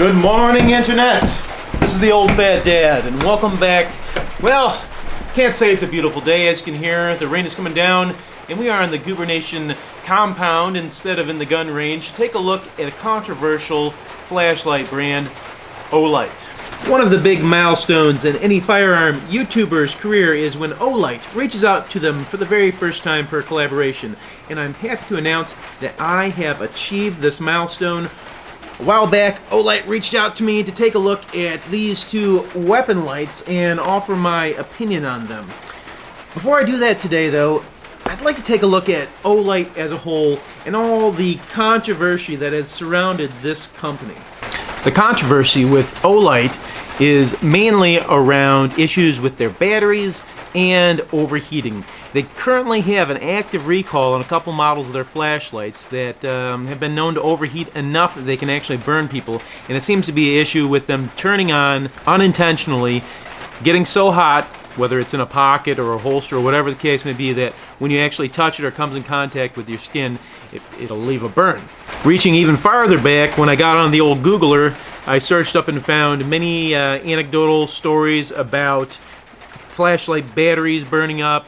Good morning, Internet! This is the Old Fat Dad, and welcome back. Well, can't say it's a beautiful day. As you can hear, the rain is coming down, and we are in the Goober Nation compound instead of in the gun range to take a look at a controversial flashlight brand, Olight. One of the big milestones in any firearm YouTuber's career is when Olight reaches out to them for the very first time for a collaboration, and I'm happy to announce that I have achieved this milestone. A while back, Olight reached out to me to take a look at these two weapon lights and offer my opinion on them. Before I do that today, though, I'd like to take a look at Olight as a whole and all the controversy that has surrounded this company. The controversy with Olight is mainly around issues with their batteries and overheating. They currently have an active recall on a couple models of their flashlights that have been known to overheat enough that they can actually burn people, and it seems to be an issue with them turning on unintentionally, getting so hot, whether it's in a pocket or a holster or whatever the case may be, that when you actually touch it or comes in contact with your skin, it'll leave a burn. Reaching even farther back, when I got on the old Googler, I searched up and found many anecdotal stories about flashlight batteries burning up,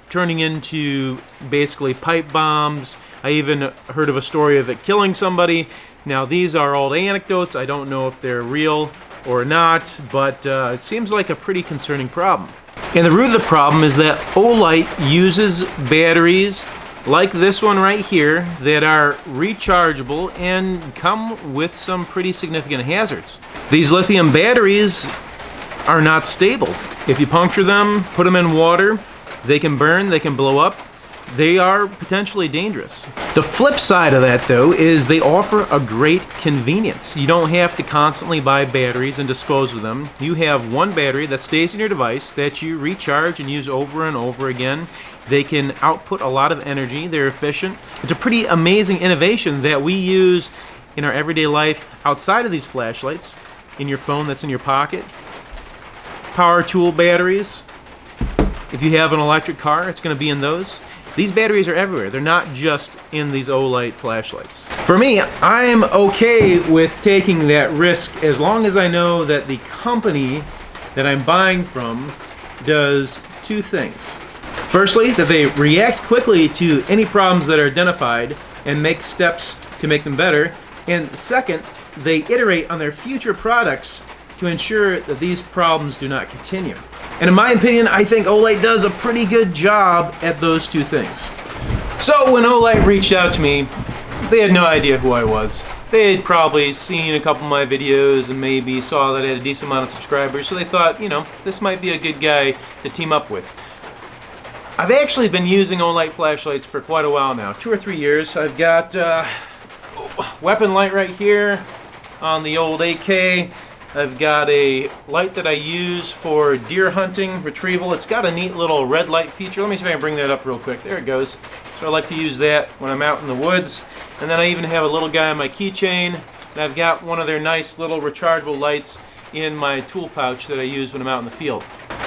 turning into basically pipe bombs. I even heard of a story of it killing somebody. Now, these are all anecdotes. I don't know if they're real or not, but it seems like a pretty concerning problem. And the root of the problem is that Olight uses batteries like this one right here that are rechargeable and come with some pretty significant hazards. These lithium batteries are not stable. If you puncture them, put them in water, they can burn, they can blow up. They are potentially dangerous. The flip side of that, though, is they offer a great convenience. You don't have to constantly buy batteries and dispose of them. You have one battery that stays in your device that you recharge and use over and over again. They can output a lot of energy. They're efficient. It's a pretty amazing innovation that we use in our everyday life outside of these flashlights, in your phone that's in your pocket. Power tool batteries. If you have an electric car, it's going to be in those. These batteries are everywhere. They're not just in these Olight flashlights. For me, I'm okay with taking that risk as long as I know that the company that I'm buying from does two things. Firstly, that they react quickly to any problems that are identified and make steps to make them better. And second, they iterate on their future products to ensure that these problems do not continue. And in my opinion, I think Olight does a pretty good job at those two things. So when Olight reached out to me, they had no idea who I was. They had probably seen a couple of my videos and maybe saw that I had a decent amount of subscribers, so they thought, you know, this might be a good guy to team up with. I've actually been using Olight flashlights for quite a while now, 2 or 3 years. I've got weapon light right here on the old AK. I've got a light that I use for deer hunting, retrieval. It's got a neat little red light feature. Let me see if I can bring that up real quick. There it goes. So I like to use that when I'm out in the woods. And then I even have a little guy on my keychain. And I've got one of their nice little rechargeable lights in my tool pouch that I use when I'm out in the field.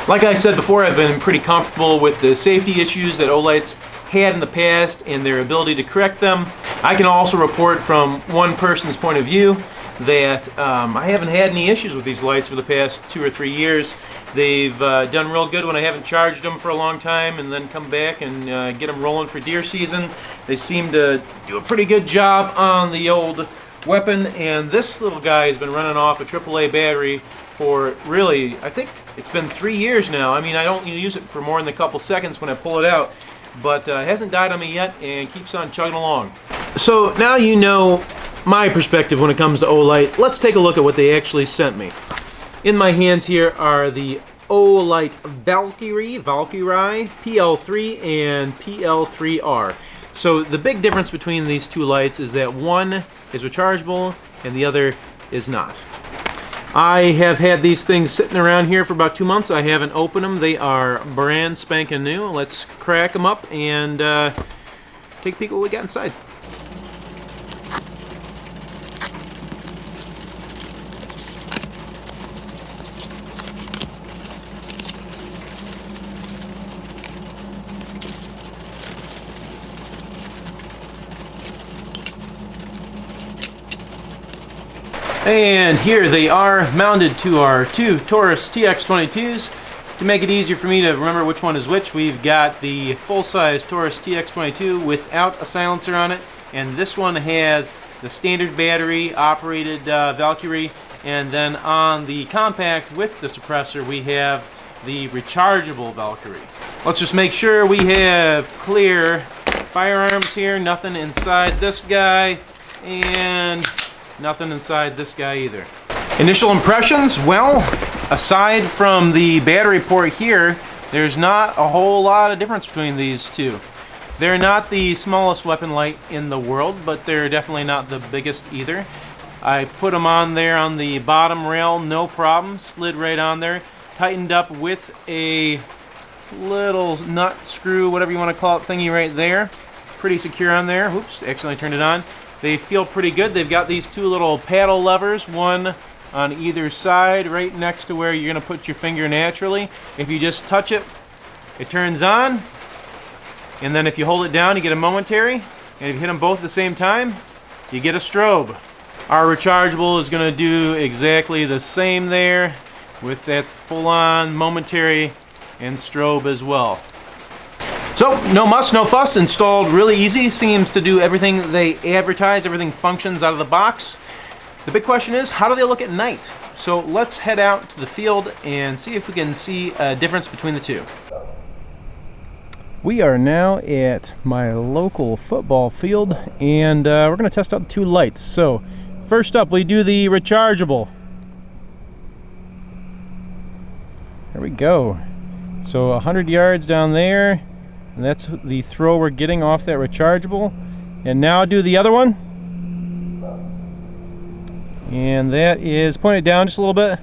Like I said before, I've been pretty comfortable with the safety issues that Olight's had in the past and their ability to correct them. I can also report from one person's point of view that I haven't had any issues with these lights for the past 2 or 3 years. They've done real good when I haven't charged them for a long time and then come back and get them rolling for deer season. They seem to do a pretty good job on the old weapon, and this little guy has been running off a AAA battery for really, I think it's been 3 years now. I mean, I don't use it for more than a couple seconds when I pull it out, but it hasn't died on me yet and keeps on chugging along. So now you know my perspective when it comes to Olight. Let's take a look at what they actually sent me. In my hands here are the Olight Valkyrie, PL-3 and PL-3R. So the big difference between these two lights is that one is rechargeable and the other is not. I have had these things sitting around here for about 2 months. I haven't opened them. They are brand spanking new. Let's crack them up and take a peek at what we got inside. And here they are mounted to our two Taurus TX22s. To make it easier for me to remember which one is which, we've got the full-size Taurus TX22 without a silencer on it, and this one has the standard battery operated Valkyrie, and then on the compact with the suppressor we have the rechargeable Valkyrie. Let's just make sure we have clear firearms here, nothing inside this guy, and nothing inside this guy either. Initial impressions, well, aside from the battery port here, there's not a whole lot of difference between these two. They're not the smallest weapon light in the world, but they're definitely not the biggest either. I put them on there on the bottom rail, no problem, slid right on there, tightened up with a little nut screw, whatever you want to call it, thingy right there. Pretty secure on there. Oops, accidentally turned it on. They feel pretty good. They've got these two little paddle levers, one on either side, right next to where you're going to put your finger naturally. If you just touch it, it turns on. And then if you hold it down, you get a momentary. And if you hit them both at the same time, you get a strobe. Our rechargeable is going to do exactly the same there, with that full-on momentary and strobe as well. So, no muss, no fuss, installed really easy, seems to do everything they advertise, everything functions out of the box. The big question is, how do they look at night? So let's head out to the field and see if we can see a difference between the two. We are now at my local football field, and we're going to test out the two lights. So, first up, we do the rechargeable. There we go. So 100 yards down there, and that's the throw we're getting off that rechargeable. And now do the other one. And that is, point it down just a little bit.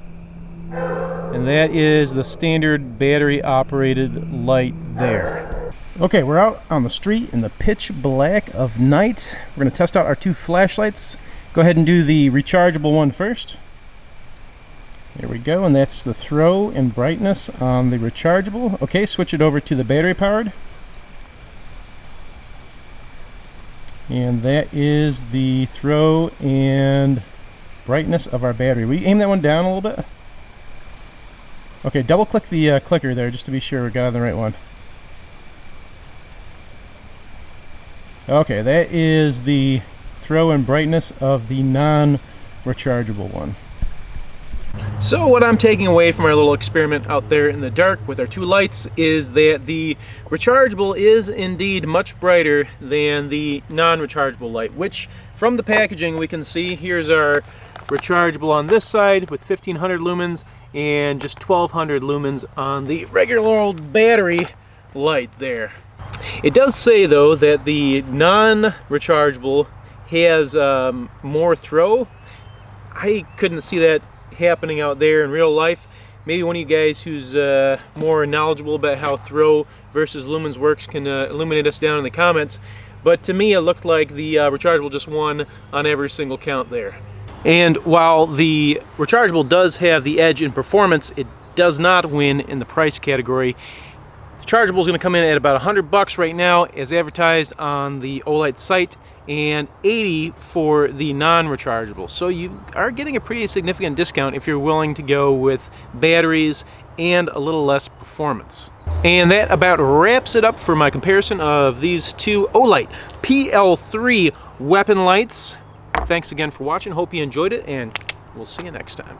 And that is the standard battery operated light there. Okay, we're out on the street in the pitch black of night. We're going to test out our two flashlights. Go ahead and do the rechargeable one first. There we go, and that's the throw and brightness on the rechargeable. Okay, switch it over to the battery powered. And that is the throw and brightness of our battery. Will you aim that one down a little bit? Okay, double click the clicker there just to be sure we got on the right one. Okay, that is the throw and brightness of the non-rechargeable one. So what I'm taking away from our little experiment out there in the dark with our two lights is that the rechargeable is indeed much brighter than the non-rechargeable light, which from the packaging we can see, here's our rechargeable on this side with 1500 lumens and just 1200 lumens on the regular old battery light there. It does say though that the non-rechargeable has more throw. I couldn't see that happening out there in real life. Maybe one of you guys who's more knowledgeable about how throw versus lumens works can illuminate us down in the comments. But to me it looked like the rechargeable just won on every single count there. And while the rechargeable does have the edge in performance, it does not win in the price category. The rechargeable is going to come in at about $100 right now as advertised on the Olight site, and $80 for the non-rechargeable. So you are getting a pretty significant discount if you're willing to go with batteries and a little less performance. And that about wraps it up for my comparison of these two Olight PL-3 weapon lights. Thanks again for watching. Hope you enjoyed it, and we'll see you next time.